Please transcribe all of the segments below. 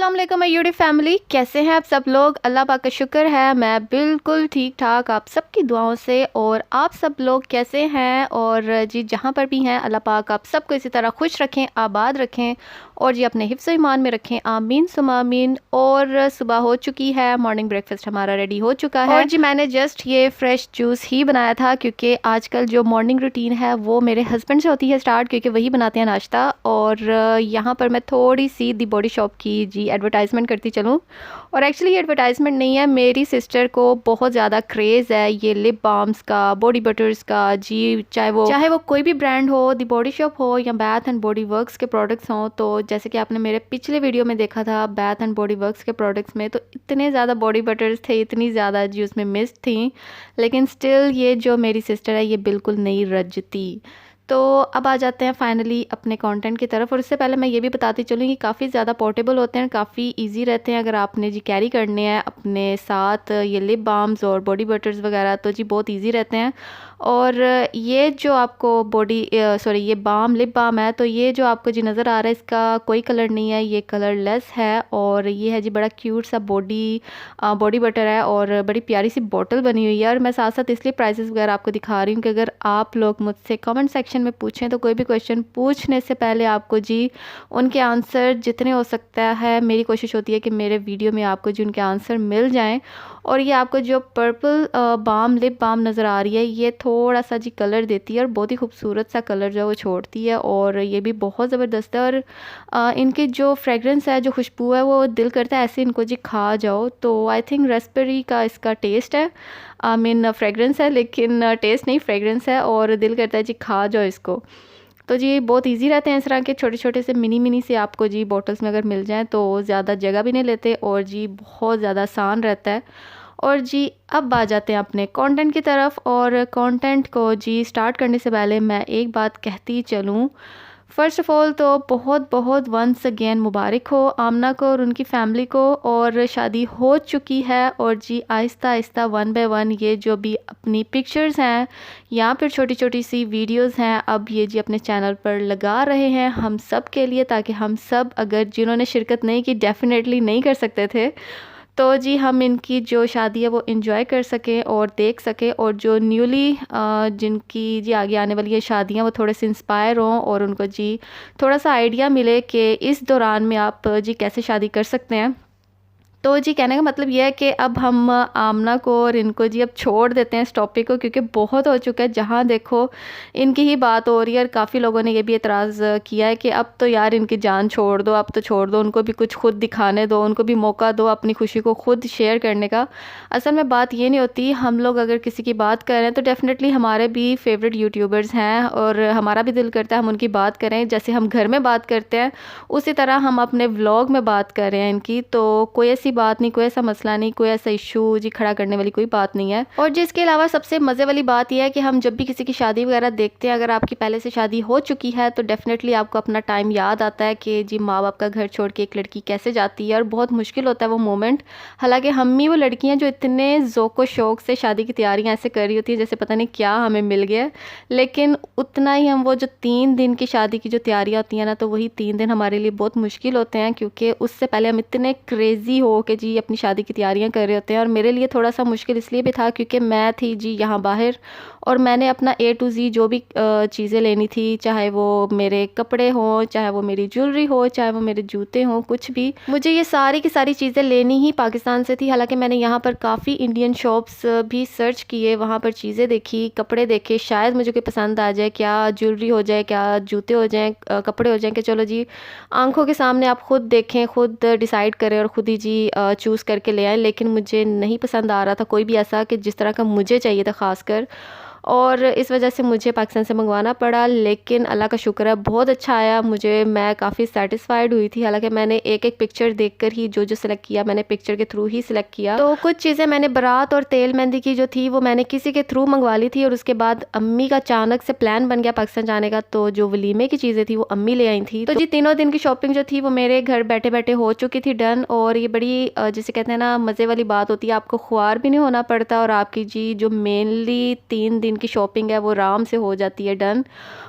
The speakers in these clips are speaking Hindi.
अस्सलाम वालेकुम माय यूट्यूब फैमिली, कैसे हैं आप सब लोग। अल्लाह पाक का शुक्र है मैं बिल्कुल ठीक ठाक आप सबकी दुआओं से। और आप सब लोग कैसे हैं? और जी जहाँ पर भी हैं अल्लाह पाक आप सबको इसी तरह खुश रखें, आबाद रखें और जी अपने हिफ्ज़ ईमान में रखें, आमीन सुमा आमीन। और सुबह हो चुकी है, मॉर्निंग ब्रेकफास्ट हमारा रेडी हो चुका है। और जी मैंने जस्ट ये फ्रेश जूस ही बनाया था क्योंकि आजकल जो मॉर्निंग रूटीन है वो मेरे हस्बैंड से होती है स्टार्ट, क्योंकि वही बनाते हैं नाश्ता। और यहाँ पर मैं थोड़ी सी दी बॉडी शॉप की जी एडवर्टाइजमेंट करती चलूँ। और एक्चुअली ये एडवर्टाइजमेंट नहीं है, मेरी सिस्टर को बहुत ज़्यादा क्रेज़ है ये लिप बाम्स का, बॉडी बटर्स का जी, चाहे वो कोई भी ब्रांड हो, दी बॉडी शॉप हो या बैथ एंड बॉडी वर्क्स के प्रोडक्ट्स हों। तो जैसे कि आपने मेरे पिछले वीडियो में देखा था बैथ एंड बॉडी वर्क्स के प्रोडक्ट्स में, तो इतने ज़्यादा बॉडी बटर्स थे, इतनी ज़्यादा जी उसमें मिस थी, लेकिन स्टिल ये जो मेरी सिस्टर है ये बिल्कुल नहीं रजती। तो अब आ जाते हैं फाइनली अपने कंटेंट की तरफ। और उससे पहले मैं ये भी बताती चलूँ कि काफ़ी ज़्यादा पोर्टेबल होते हैं, काफ़ी इजी रहते हैं अगर आपने जी कैरी करने हैं अपने साथ ये लिप बाम्स और बॉडी बटर्स वगैरह, तो जी बहुत इजी रहते हैं। और ये जो आपको ये बाम लिप बाम है, तो ये जो आपको जी नज़र आ रहा है इसका कोई कलर नहीं है, ये कलरलेस है। और ये है जी बड़ा क्यूट सा बॉडी बटर है और बड़ी प्यारी सी बॉटल बनी हुई है। और मैं साथ साथ इसलिए प्राइसेस वगैरह आपको दिखा रही हूँ कि अगर आप लोग मुझसे कमेंट सेक्शन में पूछें तो कोई भी क्वेश्चन पूछने से पहले आपको जी उनके आंसर जितने हो सकता है, मेरी कोशिश होती है कि मेरे वीडियो में आपको जी उनके आंसर मिल जाएं। और ये आपको जो पर्पल बाम लिप बाम नज़र आ रही है ये थोड़ा सा जी कलर देती है और बहुत ही खूबसूरत सा कलर जो है वो छोड़ती है। और ये भी बहुत ज़बरदस्त है। और इनकी जो फ्रेगरेंस है, जो खुशबू है, वो दिल करता है ऐसे इनको जी खा जाओ। तो आई थिंक रेस्पबेरी का इसका टेस्ट है, आई मीन फ्रेगरेंस है, लेकिन टेस्ट नहीं फ्रेगरेंस है। और दिल करता है जी खा जाओ इसको। तो जी बहुत इजी रहते हैं, इस तरह के छोटे छोटे से मिनी से आपको जी बॉटल्स में अगर मिल जाएं तो ज़्यादा जगह भी नहीं लेते और जी बहुत ज़्यादा आसान रहता है। और जी अब आ जाते हैं अपने कंटेंट की तरफ। और कंटेंट को जी स्टार्ट करने से पहले मैं एक बात कहती चलूँ। फ़र्स्ट ऑफ़ ऑल तो बहुत बहुत वंस अगेन मुबारक हो आमना को और उनकी फ़ैमिली को। और शादी हो चुकी है और जी Aahista Aahista one by one ये जो भी अपनी पिक्चर्स हैं या फिर छोटी छोटी सी वीडियोस हैं अब ये जी अपने चैनल पर लगा रहे हैं हम सब के लिए, ताकि हम सब अगर जिन्होंने शिरकत नहीं की डेफ़िनेटली नहीं कर सकते थे, तो जी हम इनकी जो शादी है वो इन्जॉय कर सकें और देख सकें। और जो न्यूली जिनकी जी आगे आने वाली ये शादियाँ वो थोड़े से इंस्पायर हों और उनको जी थोड़ा सा आइडिया मिले कि इस दौरान में आप जी कैसे शादी कर सकते हैं। तो जी कहने का मतलब ये है कि अब हम आमना को और इनको जी अब छोड़ देते हैं इस टॉपिक को, क्योंकि बहुत हो चुका है, जहाँ देखो इनकी ही बात हो रही है। और काफ़ी लोगों ने ये भी एतराज़ किया है कि अब तो यार इनकी जान छोड़ दो, अब तो छोड़ दो, उनको भी कुछ खुद दिखाने दो, उनको भी मौका दो अपनी खुशी को खुद शेयर करने का। असल में बात ये नहीं होती, हम लोग अगर किसी की बात कर रहे हैं तो डेफ़िनेटली हमारे भी फेवरेट यूट्यूबर्स हैं और हमारा भी दिल करता है हम उनकी बात करें, जैसे हम घर में बात करते हैं उसी तरह हम अपने व्लॉग में बात कर रहे हैं इनकी। तो कोई ऐसी बात नहीं, कोई ऐसा मसला नहीं, कोई ऐसा इशू जी खड़ा करने वाली कोई बात नहीं है। और जिसके अलावा सबसे मज़े वाली बात यह है कि हम जब भी किसी की शादी वगैरह देखते हैं, अगर आपकी पहले से शादी हो चुकी है तो डेफ़िनेटली आपको अपना टाइम याद आता है कि जी माँ बाप का घर छोड़ के एक लड़की कैसे जाती है, और बहुत मुश्किल होता है वो मोमेंट। हालांकि हम ही वो लड़कियाँ जो इतने ज़ौक़ शौक़ से शादी की तैयारियाँ ऐसे कर रही होती है जैसे पता नहीं क्या हमें मिल गया, लेकिन उतना ही हम वो जो 3 दिन की शादी की जो तैयारियाँ होती हैं ना, तो वही 3 दिन हमारे लिए बहुत मुश्किल होते हैं, क्योंकि उससे पहले हम इतने क्रेज़ी हो के जी अपनी शादी की तैयारियां कर रहे होते हैं। और मेरे लिए थोड़ा सा मुश्किल इसलिए भी था क्योंकि मैं थी जी यहाँ बाहर और मैंने अपना A to Z जो भी चीज़ें लेनी थी, चाहे वो मेरे कपड़े हों, चाहे वो मेरी ज्वेलरी हो, चाहे वो मेरे जूते हों, कुछ भी, मुझे ये सारी की सारी चीज़ें लेनी ही पाकिस्तान से थी। हालांकि मैंने यहाँ पर काफ़ी इंडियन शॉप्स भी सर्च किए, वहाँ पर चीज़ें देखी, कपड़े देखे, शायद मुझे कोई पसंद आ जाए, क्या ज्वेलरी हो जाए, क्या जूते हो जाएँ, कपड़े हो जाएँ, कि चलो जी आंखों के सामने आप खुद देखें, खुद डिसाइड करें और ख़ुद ही जी चूज़ करके ले आए। लेकिन मुझे नहीं पसंद आ रहा था कोई भी ऐसा कि जिस तरह का मुझे चाहिए था ख़ासकर, और इस वजह से मुझे पाकिस्तान से मंगवाना पड़ा। लेकिन अल्लाह का शुक्र है बहुत अच्छा आया, मैं काफ़ी सेटिस्फाइड हुई थी। हालांकि मैंने एक एक पिक्चर देखकर ही जो जो सिलेक्ट किया मैंने पिक्चर के थ्रू ही सिलेक्ट किया। तो कुछ चीज़ें मैंने बारात और तेल मेहंदी की जो थी वो मैंने किसी के थ्रू मंगवा ली थी, और उसके बाद अम्मी का अचानक से प्लान बन गया पाकिस्तान जाने का, तो जो वलीमे की चीज़ें थी वो अम्मी ले आई थी। तो जी तीनों दिन की शॉपिंग जो थी वो मेरे घर बैठे बैठे हो चुकी थी डन। और ये बड़ी जिसे कहते हैं ना मज़े वाली बात होती है, आपको ख्वार भी नहीं होना पड़ता और आपकी जी जो मेनली 3 दिन जिनकी शॉपिंग है वो आराम से हो जाती है डन।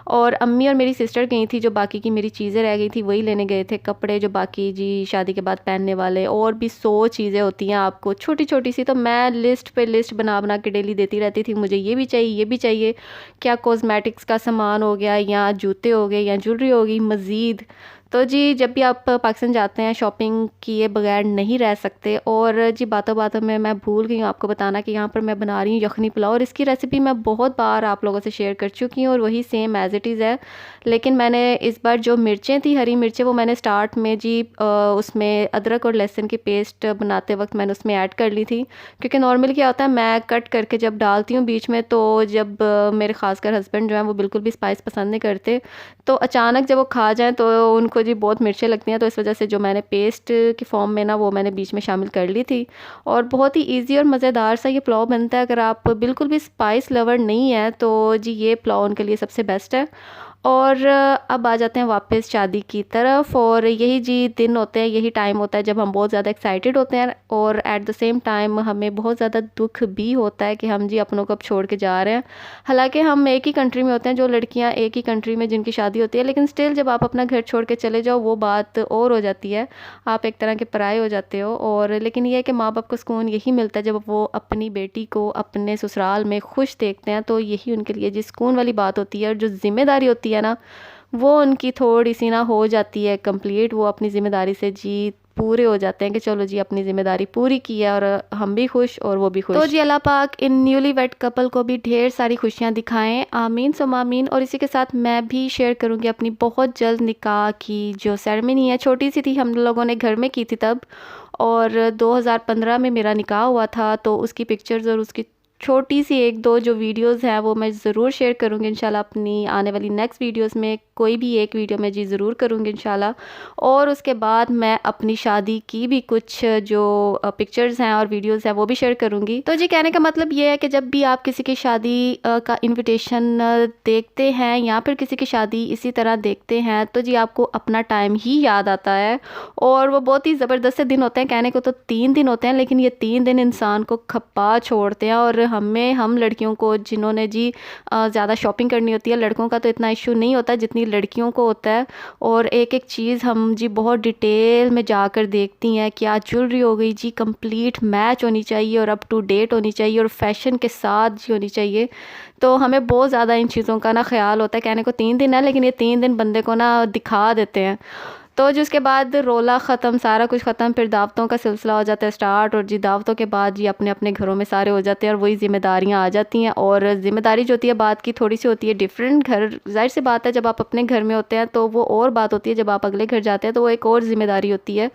और अम्मी और मेरी सिस्टर गई थी, जो बाकी की मेरी चीज़ें रह गई थी वही लेने गए थे, कपड़े जो बाकी जी शादी के बाद पहनने वाले, और भी 100 चीज़ें होती हैं आपको छोटी छोटी सी। तो मैं लिस्ट पे लिस्ट बना बना के डेली देती रहती थी, मुझे ये भी चाहिए ये भी चाहिए, क्या कॉस्मेटिक्स का सामान हो गया या जूते हो गए या ज्वेलरी होगी मज़ीद। तो जी जब भी आप पाकिस्तान जाते हैं शॉपिंग किए बगैर नहीं रह सकते। और जी बातों बातों में मैं भूल गई हूँ आपको बताना कि यहाँ पर मैं बना रही हूँ यखनी पुलाव, और इसकी रेसिपी मैं बहुत बार आप लोगों से शेयर कर चुकी हूँ और वही सेम एज़ इट इज़ है। लेकिन मैंने इस बार जो मिर्चें थी हरी मिर्चें वो मैंने स्टार्ट में जी उसमें अदरक और लहसुन की पेस्ट बनाते वक्त मैंने उसमें ऐड कर ली थी, क्योंकि नॉर्मली क्या होता है मैं कट करके जब डालती हूँ बीच में, तो जब मेरे ख़ासकर हस्बैंड जो हैं वो बिल्कुल भी स्पाइस पसंद नहीं करते, तो अचानक जब वो खा जाएँ तो उनको जी बहुत मिर्चें लगती हैं। तो इस वजह से जो मैंने पेस्ट की फॉर्म में ना वो मैंने बीच में शामिल कर ली थी। और बहुत ही इजी और मज़ेदार सा ये पुलाव बनता है। अगर आप बिल्कुल भी स्पाइस लवर नहीं है तो जी ये पुलाव उनके लिए सबसे बेस्ट है। और अब आ जाते हैं वापस शादी की तरफ। और यही जी दिन होते हैं, यही टाइम होता है जब हम बहुत ज़्यादा एक्साइटेड होते हैं और एट द सेम टाइम हमें बहुत ज़्यादा दुख भी होता है कि हम जी अपनों को अब छोड़ के जा रहे हैं। हालांकि हम एक ही कंट्री में होते हैं, जो लड़कियां एक ही कंट्री में जिनकी शादी होती है, लेकिन स्टिल जब आप अपना घर छोड़ के चले जाओ वो बात और हो जाती है, आप एक तरह के पराये हो जाते हो। और लेकिन ये है कि माँ बाप को सुकून यही मिलता है जब वो अपनी बेटी को अपने ससुराल में खुश देखते हैं, तो यही उनके लिए जी सुकून वाली बात होती है। और जो ज़िम्मेदारी होती है ना वो उनकी थोड़ी सी ना हो जाती है कंप्लीट, वो अपनी ज़िम्मेदारी से जी पूरे हो जाते हैं कि चलो जी अपनी ज़िम्मेदारी पूरी की है और हम भी खुश और वो भी खुश। तो जी अल्लाह पाक इन न्यूली वेड कपल को भी ढेर सारी खुशियाँ दिखाएं, आमीन सुम्मा आमीन। और इसी के साथ मैं भी शेयर करूँगी अपनी बहुत जल्द निकाह की जो सेरेमनी है, छोटी सी थी, हम लोगों ने घर में की थी तब, और 2015 में मेरा निकाह हुआ था। तो उसकी पिक्चर्स और उसकी छोटी सी एक दो जो वीडियोस हैं वो मैं ज़रूर शेयर करूँगी इंशाल्लाह अपनी आने वाली नेक्स्ट वीडियोस में, कोई भी एक वीडियो में जी ज़रूर करूँगी इंशाल्लाह। और उसके बाद मैं अपनी शादी की भी कुछ जो पिक्चर्स हैं और वीडियोस हैं वो भी शेयर करूँगी। तो जी कहने का मतलब ये है कि जब भी आप किसी की शादी का इन्विटेशन देखते हैं या फिर किसी की शादी इसी तरह देखते हैं तो जी आपको अपना टाइम ही याद आता है। और वो बहुत ही ज़बरदस्त दिन होते हैं, कहने को तो 3 दिन होते हैं, लेकिन ये 3 दिन इंसान को खपा छोड़ते हैं। और हम लड़कियों को जिन्होंने जी ज़्यादा शॉपिंग करनी होती है, लड़कों का तो इतना इशू नहीं होता जितनी लड़कियों को होता है। और एक एक चीज़ हम जी बहुत डिटेल में जाकर देखती हैं, क्या ज्वेलरी हो गई जी कंप्लीट मैच होनी चाहिए और अप टू डेट होनी चाहिए और फैशन के साथ जी होनी चाहिए। तो हमें बहुत ज़्यादा इन चीज़ों का ना ख्याल होता है। कहने को 3 दिन है, लेकिन ये 3 दिन बंदे को ना दिखा देते हैं। तो जिसके बाद रोला ख़त्म, सारा कुछ ख़त्म, फिर दावतों का सिलसिला हो जाता है स्टार्ट। और जी दावतों के बाद जी अपने अपने घरों में सारे हो जाते हैं और वही ज़िम्मेदारियाँ आ जाती हैं। और ज़िम्मेदारी जो होती है बात की थोड़ी सी होती है डिफरेंट। घर जाहिर सी बात है जब आप अपने घर में होते हैं तो वो और बात होती है, जब आप अगले घर जाते हैं तो वो एक और ज़िम्मेदारी होती है।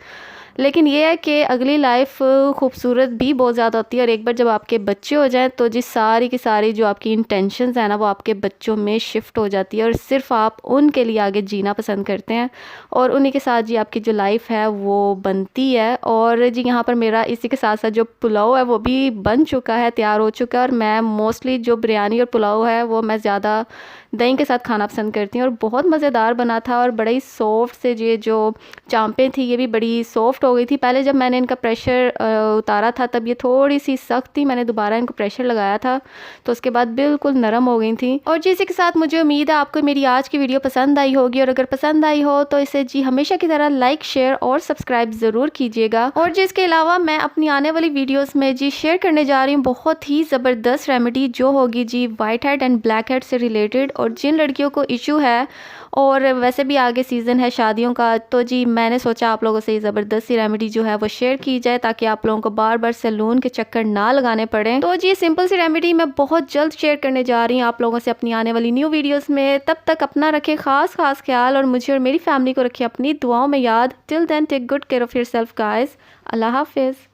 लेकिन ये है कि अगली लाइफ खूबसूरत भी बहुत ज़्यादा होती है। और एक बार जब आपके बच्चे हो जाएं तो जी सारी की सारी जो आपकी इंटेंशंस है ना वो आपके बच्चों में शिफ्ट हो जाती है और सिर्फ आप उनके लिए आगे जीना पसंद करते हैं और उन्हीं के साथ जी आपकी जो लाइफ है वो बनती है। और जी यहाँ पर मेरा इसी के साथ साथ जो पुलाव है वो भी बन चुका है, तैयार हो चुका है। और मैं मोस्टली जो बिरयानी और पुलाव है वो मैं ज़्यादा दही के साथ खाना पसंद करती हूँ और बहुत मज़ेदार बना था। और बड़ा ही सॉफ्ट से ये जो चांपें थी ये भी बड़ी सॉफ्ट हो गई थी। पहले जब मैंने इनका प्रेशर उतारा था तब ये थोड़ी सी सख्त थी, मैंने दोबारा इनको प्रेशर लगाया था तो उसके बाद बिल्कुल नरम हो गई थी। और जी इसी के साथ मुझे उम्मीद है आपको मेरी आज की वीडियो पसंद आई होगी, और अगर पसंद आई हो तो इसे जी हमेशा की तरह लाइक शेयर और सब्सक्राइब ज़रूर कीजिएगा। और जिसके अलावा मैं अपनी आने वाली वीडियोज़ में जी शेयर करने जा रही हूँ बहुत ही ज़बरदस्त रेमेडी जो होगी जी white head and black head से रिलेटेड। और जिन लड़कियों को इशू है और वैसे भी आगे सीज़न है शादियों का, तो जी मैंने सोचा आप लोगों से ये ज़बरदस्त सी रेमेडी जो है वो शेयर की जाए ताकि आप लोगों को बार बार सैलून के चक्कर ना लगाने पड़े। तो जी सिंपल सी रेमेडी मैं बहुत जल्द शेयर करने जा रही हूँ आप लोगों से अपनी आने वाली न्यू वीडियोस में। तब तक अपना रखें खास ख्याल और मुझे और मेरी फैमिली को रखें अपनी दुआओं में याद। Till then take good care of yourself guys. अल्लाह हाफिज़।